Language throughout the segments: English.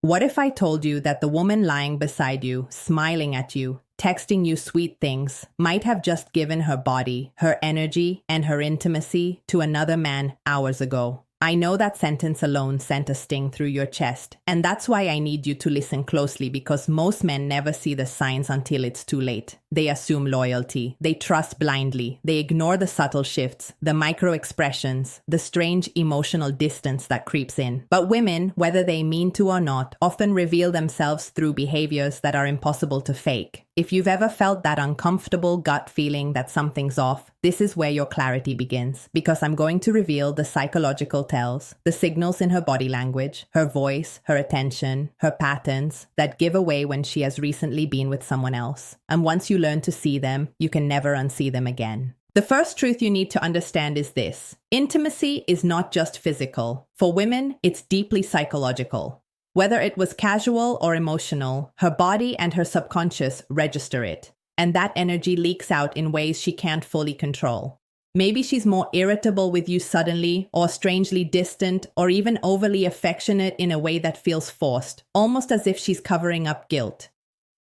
What if I told you that the woman lying beside you, smiling at you, texting you sweet things, might have just given her body, her energy, and her intimacy to another man hours ago? I know that sentence alone sent a sting through your chest, and that's why I need you to listen closely, because most men never see the signs until it's too late. They assume loyalty, they trust blindly, they ignore the subtle shifts, the micro expressions, the strange emotional distance that creeps in. But women, whether they mean to or not, often reveal themselves through behaviors that are impossible to fake. If you've ever felt that uncomfortable gut feeling that something's off, this is where your clarity begins, because I'm going to reveal the psychological tells, the signals in her body language, her voice, her attention, her patterns that give away when she has recently been with someone else. And once you learn to see them, you can never unsee them again. The first truth you need to understand is this: intimacy is not just physical. For women, it's deeply psychological. Whether it was casual or emotional, her body and her subconscious register it, and that energy leaks out in ways she can't fully control. Maybe she's more irritable with you suddenly, or strangely distant, or even overly affectionate in a way that feels forced, almost as if she's covering up guilt.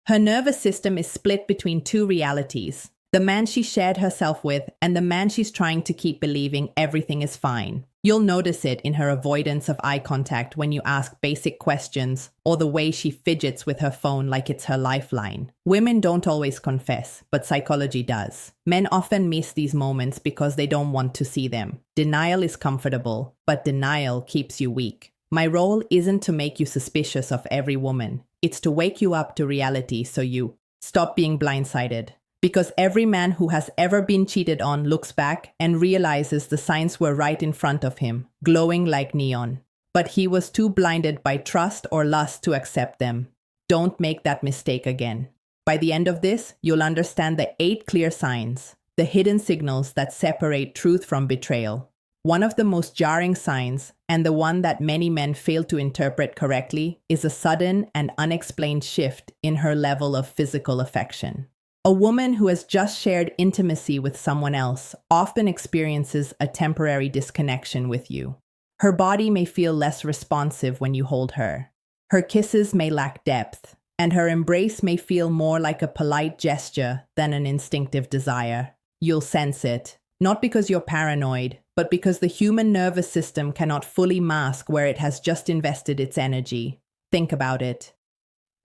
Her nervous system is split between two realities: the man she shared herself with and the man she's trying to keep believing everything is fine. You'll notice it in her avoidance of eye contact when you ask basic questions, or the way she fidgets with her phone like it's her lifeline. Women don't always confess, but psychology does. Men often miss these moments because they don't want to see them. Denial is comfortable, but denial keeps you weak. My role isn't to make you suspicious of every woman. It's to wake you up to reality so you stop being blindsided. Because every man who has ever been cheated on looks back and realizes the signs were right in front of him, glowing like neon. But he was too blinded by trust or lust to accept them. Don't make that mistake again. By the end of this, you'll understand the 8 clear signs, the hidden signals that separate truth from betrayal. One of the most jarring signs, and the one that many men fail to interpret correctly, is a sudden and unexplained shift in her level of physical affection. A woman who has just shared intimacy with someone else often experiences a temporary disconnection with you. Her body may feel less responsive when you hold her. Her kisses may lack depth, and her embrace may feel more like a polite gesture than an instinctive desire. You'll sense it, not because you're paranoid, but because the human nervous system cannot fully mask where it has just invested its energy. Think about it.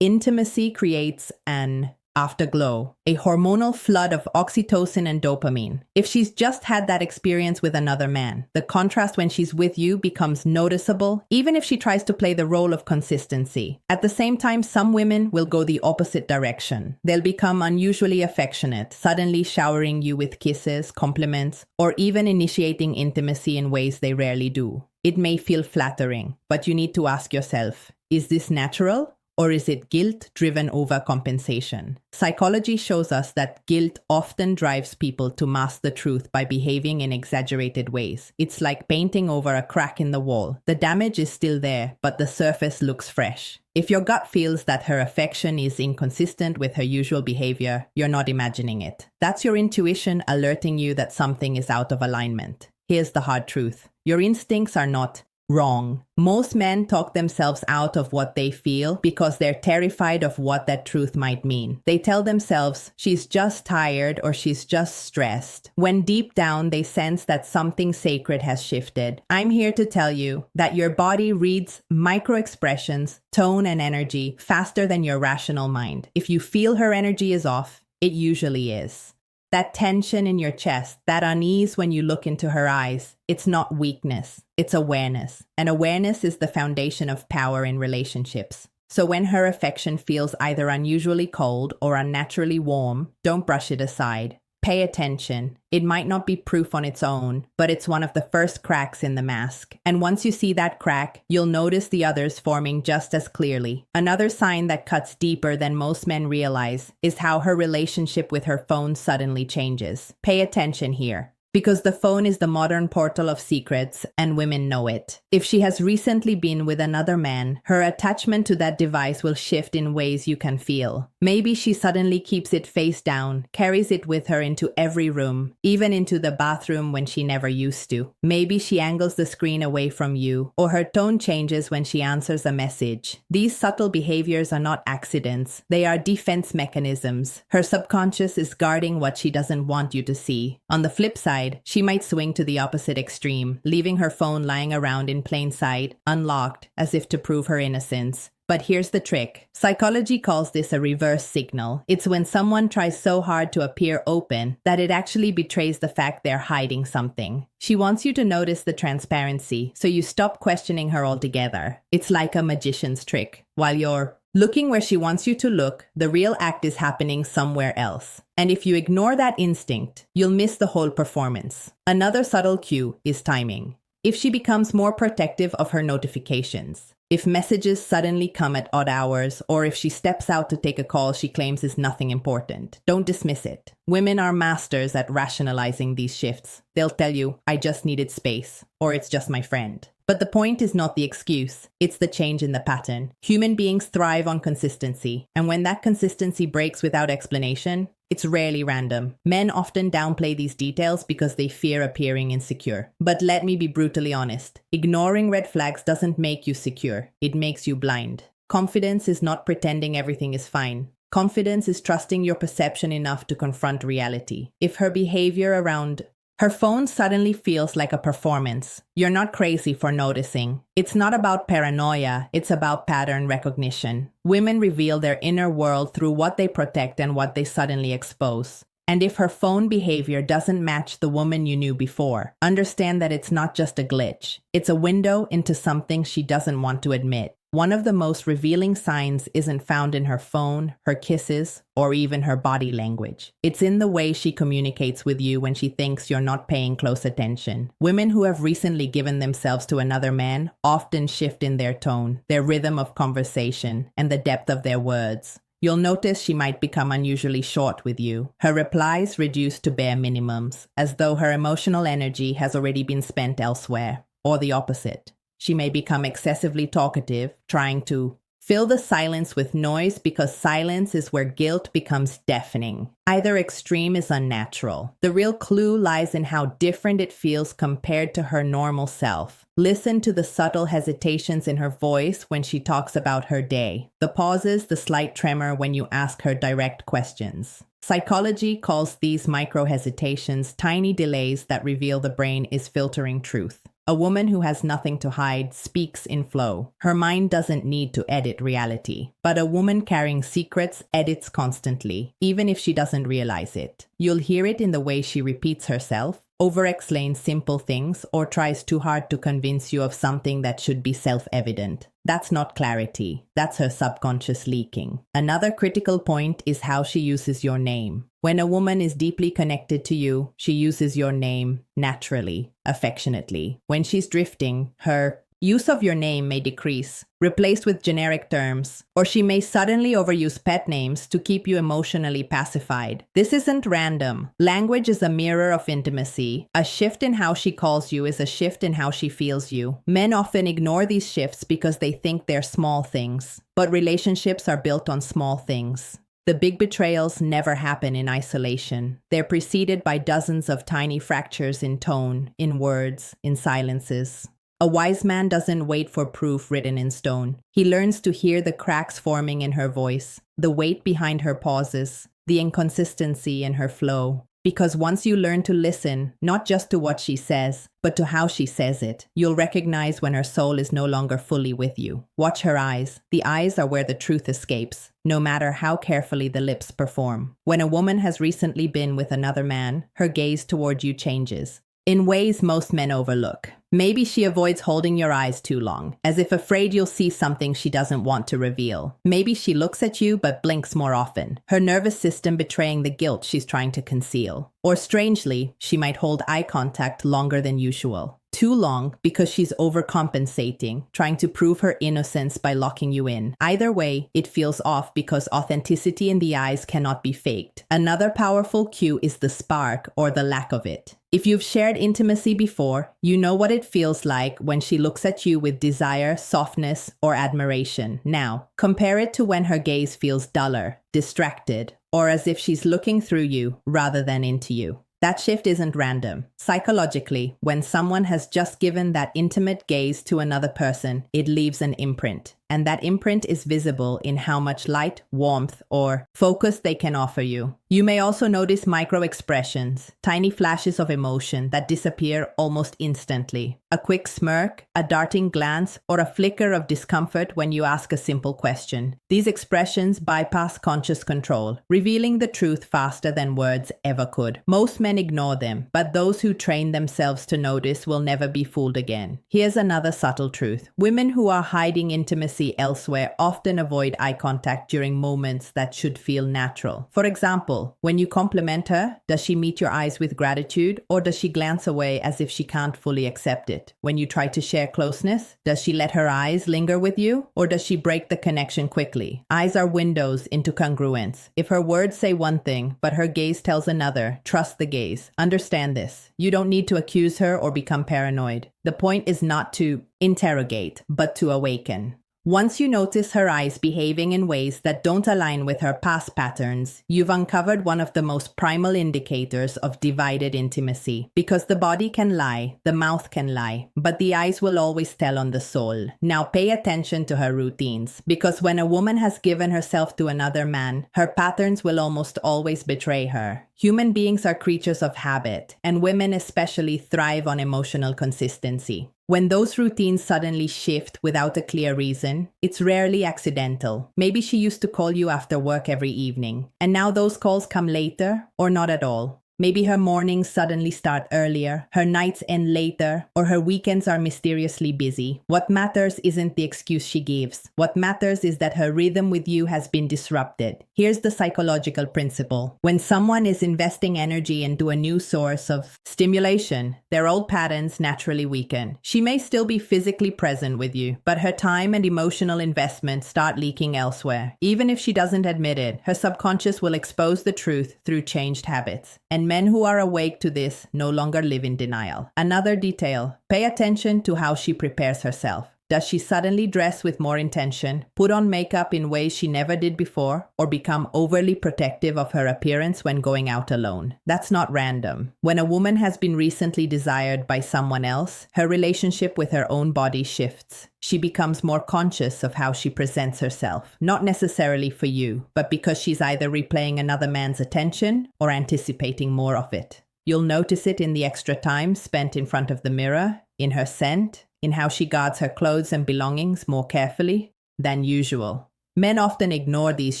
Intimacy creates an afterglow, a hormonal flood of oxytocin and dopamine. If she's just had that experience with another man, the contrast when she's with you becomes noticeable, even if she tries to play the role of consistency. At the same time, some women will go the opposite direction. They'll become unusually affectionate, suddenly showering you with kisses, compliments, or even initiating intimacy in ways they rarely do. It may feel flattering, but you need to ask yourself, is this natural? Or is it guilt-driven overcompensation? Psychology shows us that guilt often drives people to mask the truth by behaving in exaggerated ways. It's like painting over a crack in the wall. The damage is still there, but the surface looks fresh. If your gut feels that her affection is inconsistent with her usual behavior, you're not imagining it. That's your intuition alerting you that something is out of alignment. Here's the hard truth. Your instincts are not wrong. Most men talk themselves out of what they feel because they're terrified of what that truth might mean. They tell themselves, she's just tired or she's just stressed, when deep down they sense that something sacred has shifted. I'm here to tell you that your body reads micro-expressions, tone, and energy faster than your rational mind. If you feel her energy is off, it usually is. That tension in your chest, that unease when you look into her eyes, it's not weakness, it's awareness. And awareness is the foundation of power in relationships. So when her affection feels either unusually cold or unnaturally warm, don't brush it aside. Pay attention. It might not be proof on its own, but it's one of the first cracks in the mask. And once you see that crack, you'll notice the others forming just as clearly. Another sign that cuts deeper than most men realize is how her relationship with her phone suddenly changes. Pay attention here. Because the phone is the modern portal of secrets, and women know it. If she has recently been with another man, her attachment to that device will shift in ways you can feel. Maybe she suddenly keeps it face down, carries it with her into every room, even into the bathroom when she never used to. Maybe she angles the screen away from you, or her tone changes when she answers a message. These subtle behaviors are not accidents. They are defense mechanisms. Her subconscious is guarding what she doesn't want you to see. On the flip side, she might swing to the opposite extreme, leaving her phone lying around in plain sight, unlocked, as if to prove her innocence. But here's the trick. Psychology calls this a reverse signal. It's when someone tries so hard to appear open that it actually betrays the fact they're hiding something. She wants you to notice the transparency, so you stop questioning her altogether. It's like a magician's trick. While you're looking where she wants you to look, the real act is happening somewhere else. And if you ignore that instinct, you'll miss the whole performance. Another subtle cue is timing. If she becomes more protective of her notifications, if messages suddenly come at odd hours, or if she steps out to take a call she claims is nothing important, don't dismiss it. Women are masters at rationalizing these shifts. They'll tell you, I just needed space, or it's just my friend. But the point is not the excuse, it's the change in the pattern. Human beings thrive on consistency, and when that consistency breaks without explanation, it's rarely random. Men often downplay these details because they fear appearing insecure. But let me be brutally honest. Ignoring red flags doesn't make you secure. It makes you blind. Confidence is not pretending everything is fine. Confidence is trusting your perception enough to confront reality. If her behavior around her phone suddenly feels like a performance, you're not crazy for noticing. It's not about paranoia, it's about pattern recognition. Women reveal their inner world through what they protect and what they suddenly expose. And if her phone behavior doesn't match the woman you knew before, understand that it's not just a glitch. It's a window into something she doesn't want to admit. One of the most revealing signs isn't found in her phone, her kisses, or even her body language. It's in the way she communicates with you when she thinks you're not paying close attention. Women who have recently given themselves to another man often shift in their tone, their rhythm of conversation, and the depth of their words. You'll notice she might become unusually short with you. Her replies reduce to bare minimums, as though her emotional energy has already been spent elsewhere, or the opposite. She may become excessively talkative, trying to fill the silence with noise because silence is where guilt becomes deafening. Either extreme is unnatural. The real clue lies in how different it feels compared to her normal self. Listen to the subtle hesitations in her voice when she talks about her day. The pauses, the slight tremor when you ask her direct questions. Psychology calls these micro-hesitations tiny delays that reveal the brain is filtering truth. A woman who has nothing to hide speaks in flow. Her mind doesn't need to edit reality. But a woman carrying secrets edits constantly, even if she doesn't realize it. You'll hear it in the way she repeats herself, over-explains simple things, or tries too hard to convince you of something that should be self-evident. That's not clarity. That's her subconscious leaking. Another critical point is how she uses your name. When a woman is deeply connected to you, she uses your name naturally, affectionately. When she's drifting, her use of your name may decrease, replaced with generic terms, or she may suddenly overuse pet names to keep you emotionally pacified. This isn't random. Language is a mirror of intimacy. A shift in how she calls you is a shift in how she feels you. Men often ignore these shifts because they think they're small things, but relationships are built on small things. The big betrayals never happen in isolation. They're preceded by dozens of tiny fractures in tone, in words, in silences. A wise man doesn't wait for proof written in stone. He learns to hear the cracks forming in her voice, the weight behind her pauses, the inconsistency in her flow. Because once you learn to listen, not just to what she says, but to how she says it, you'll recognize when her soul is no longer fully with you. Watch her eyes. The eyes are where the truth escapes, no matter how carefully the lips perform. When a woman has recently been with another man, her gaze toward you changes, in ways most men overlook. Maybe she avoids holding your eyes too long, as if afraid you'll see something she doesn't want to reveal. Maybe she looks at you but blinks more often, her nervous system betraying the guilt she's trying to conceal. Or strangely, she might hold eye contact longer than usual. too long because she's overcompensating, trying to prove her innocence by locking you in. Either way, it feels off because authenticity in the eyes cannot be faked. Another powerful cue is the spark or the lack of it. If you've shared intimacy before, you know what it feels like when she looks at you with desire, softness, or admiration. Now, compare it to when her gaze feels duller, distracted, or as if she's looking through you rather than into you. That shift isn't random. Psychologically, when someone has just given that intimate gaze to another person, it leaves an imprint. And that imprint is visible in how much light, warmth, or focus they can offer you. You may also notice micro expressions, tiny flashes of emotion that disappear almost instantly. A quick smirk, a darting glance, or a flicker of discomfort when you ask a simple question. These expressions bypass conscious control, revealing the truth faster than words ever could. Most men ignore them, but those who train themselves to notice will never be fooled again. Here's another subtle truth. Women who are hiding intimacy elsewhere often avoid eye contact during moments that should feel natural. For example, when you compliment her, does she meet your eyes with gratitude, or does she glance away as if she can't fully accept it? When you try to share closeness, does she let her eyes linger with you, or does she break the connection quickly? Eyes are windows into congruence. If her words say one thing, but her gaze tells another, trust the gaze. Understand this. You don't need to accuse her or become paranoid. The point is not to interrogate, but to awaken. Once you notice her eyes behaving in ways that don't align with her past patterns, you've uncovered one of the most primal indicators of divided intimacy. Because the body can lie, the mouth can lie, but the eyes will always tell on the soul. Now pay attention to her routines, because when a woman has given herself to another man, her patterns will almost always betray her. Human beings are creatures of habit, and women especially thrive on emotional consistency. When those routines suddenly shift without a clear reason, it's rarely accidental. Maybe she used to call you after work every evening, and now those calls come later or not at all. Maybe her mornings suddenly start earlier, her nights end later, or her weekends are mysteriously busy. What matters isn't the excuse she gives. What matters is that her rhythm with you has been disrupted. Here's the psychological principle. When someone is investing energy into a new source of stimulation, their old patterns naturally weaken. She may still be physically present with you, but her time and emotional investment start leaking elsewhere. Even if she doesn't admit it, her subconscious will expose the truth through changed habits. And men who are awake to this no longer live in denial. Another detail, pay attention to how she prepares herself. Does she suddenly dress with more intention, put on makeup in ways she never did before, or become overly protective of her appearance when going out alone? That's not random. When a woman has been recently desired by someone else, her relationship with her own body shifts. She becomes more conscious of how she presents herself, not necessarily for you, but because she's either replaying another man's attention or anticipating more of it. You'll notice it in the extra time spent in front of the mirror, in her scent, in how she guards her clothes and belongings more carefully than usual. Men often ignore these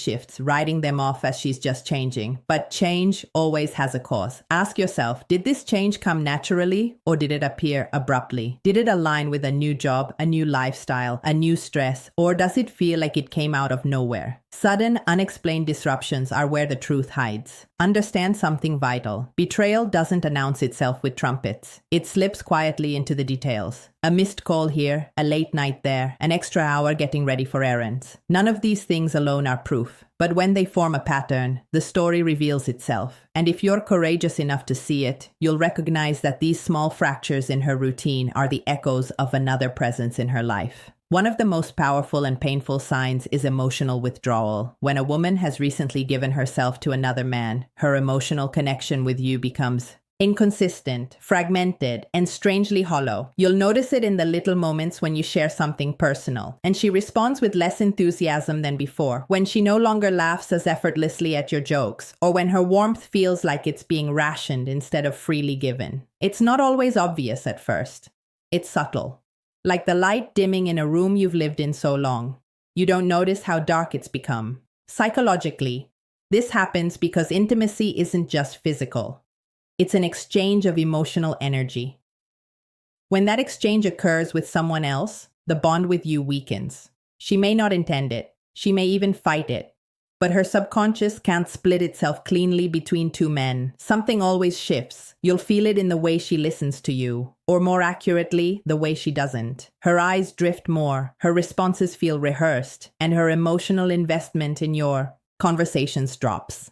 shifts, writing them off as she's just changing. But change always has a cause. Ask yourself, did this change come naturally or did it appear abruptly? Did it align with a new job, a new lifestyle, a new stress, or does it feel like it came out of nowhere? Sudden, unexplained disruptions are where the truth hides. Understand something vital. Betrayal doesn't announce itself with trumpets. It slips quietly into the details. A missed call here, a late night there, an extra hour getting ready for errands. None of these things alone are proof. But when they form a pattern, the story reveals itself. And if you're courageous enough to see it, you'll recognize that these small fractures in her routine are the echoes of another presence in her life. One of the most powerful and painful signs is emotional withdrawal. When a woman has recently given herself to another man, her emotional connection with you becomes inconsistent, fragmented, and strangely hollow. You'll notice it in the little moments when you share something personal, and she responds with less enthusiasm than before, when she no longer laughs as effortlessly at your jokes, or when her warmth feels like it's being rationed instead of freely given. It's not always obvious at first. It's subtle. Like the light dimming in a room you've lived in so long. You don't notice how dark it's become. Psychologically, this happens because intimacy isn't just physical. It's an exchange of emotional energy. When that exchange occurs with someone else, the bond with you weakens. She may not intend it. She may even fight it. But her subconscious can't split itself cleanly between two men. Something always shifts. You'll feel it in the way she listens to you, Or more accurately, the way she doesn't. Her eyes drift more, her responses feel rehearsed, and her emotional investment in your conversations drops.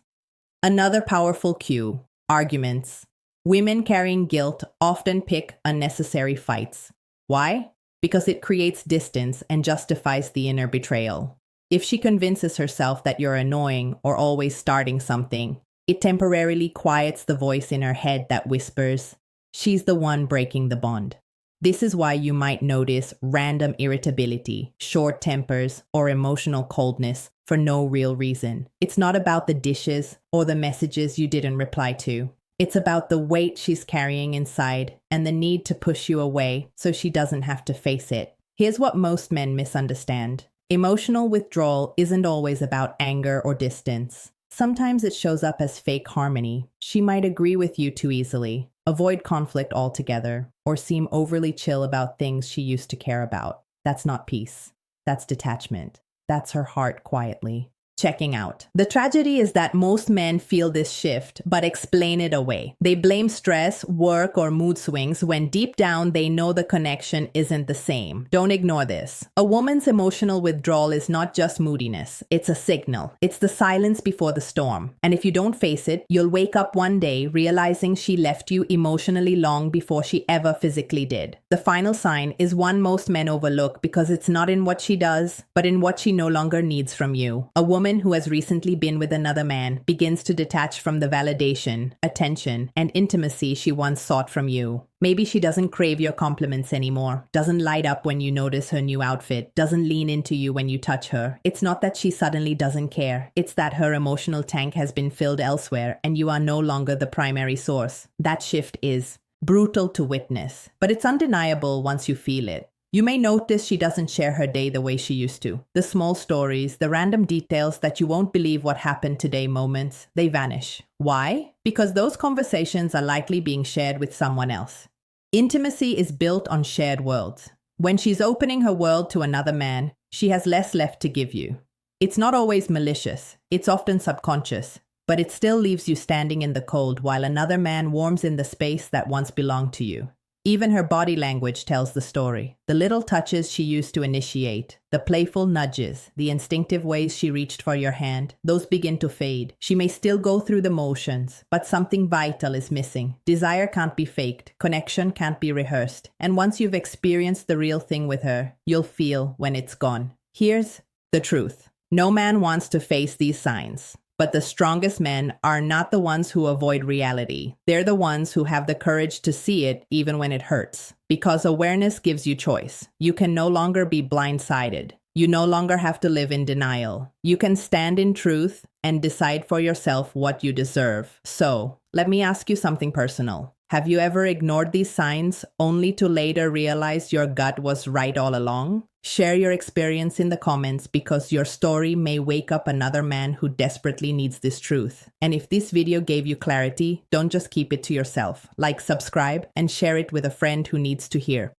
Another powerful cue: arguments. Women carrying guilt often pick unnecessary fights. Why? Because it creates distance and justifies the inner betrayal. If she convinces herself that you're annoying or always starting something, it temporarily quiets the voice in her head that whispers, she's the one breaking the bond. This is why you might notice random irritability, short tempers, or emotional coldness for no real reason. It's not about the dishes or the messages you didn't reply to. It's about the weight she's carrying inside and the need to push you away so she doesn't have to face it. Here's what most men misunderstand. Emotional withdrawal isn't always about anger or distance. Sometimes it shows up as fake harmony. She might agree with you too easily, avoid conflict altogether, or seem overly chill about things she used to care about. That's not peace. That's detachment. That's her heart quietly checking out. The tragedy is that most men feel this shift, but explain it away. They blame stress, work, or mood swings when deep down they know the connection isn't the same. Don't ignore this. A woman's emotional withdrawal is not just moodiness. It's a signal. It's the silence before the storm. And if you don't face it, you'll wake up one day realizing she left you emotionally long before she ever physically did. The final sign is one most men overlook because it's not in what she does, but in what she no longer needs from you. A woman who has recently been with another man begins to detach from the validation, attention, and intimacy she once sought from you. Maybe she doesn't crave your compliments anymore, doesn't light up when you notice her new outfit, doesn't lean into you when you touch her. It's not that she suddenly doesn't care. It's that her emotional tank has been filled elsewhere and you are no longer the primary source. That shift is brutal to witness, but it's undeniable once you feel it. You may notice she doesn't share her day the way she used to. The small stories, the random details that you won't believe what happened today moments, they vanish. Why? Because those conversations are likely being shared with someone else. Intimacy is built on shared worlds. When she's opening her world to another man, she has less left to give you. It's not always malicious. It's often subconscious. But it still leaves you standing in the cold while another man warms in the space that once belonged to you. Even her body language tells the story. The little touches she used to initiate, the playful nudges, the instinctive ways she reached for your hand, those begin to fade. She may still go through the motions, but something vital is missing. Desire can't be faked, connection can't be rehearsed, and once you've experienced the real thing with her, you'll feel when it's gone. Here's the truth. No man wants to face these signs. But the strongest men are not the ones who avoid reality. They're the ones who have the courage to see it even when it hurts. Because awareness gives you choice. You can no longer be blindsided. You no longer have to live in denial. You can stand in truth and decide for yourself what you deserve. So, let me ask you something personal. Have you ever ignored these signs only to later realize your gut was right all along? Share your experience in the comments because your story may wake up another man who desperately needs this truth. And if this video gave you clarity, don't just keep it to yourself. Like, subscribe, and share it with a friend who needs to hear.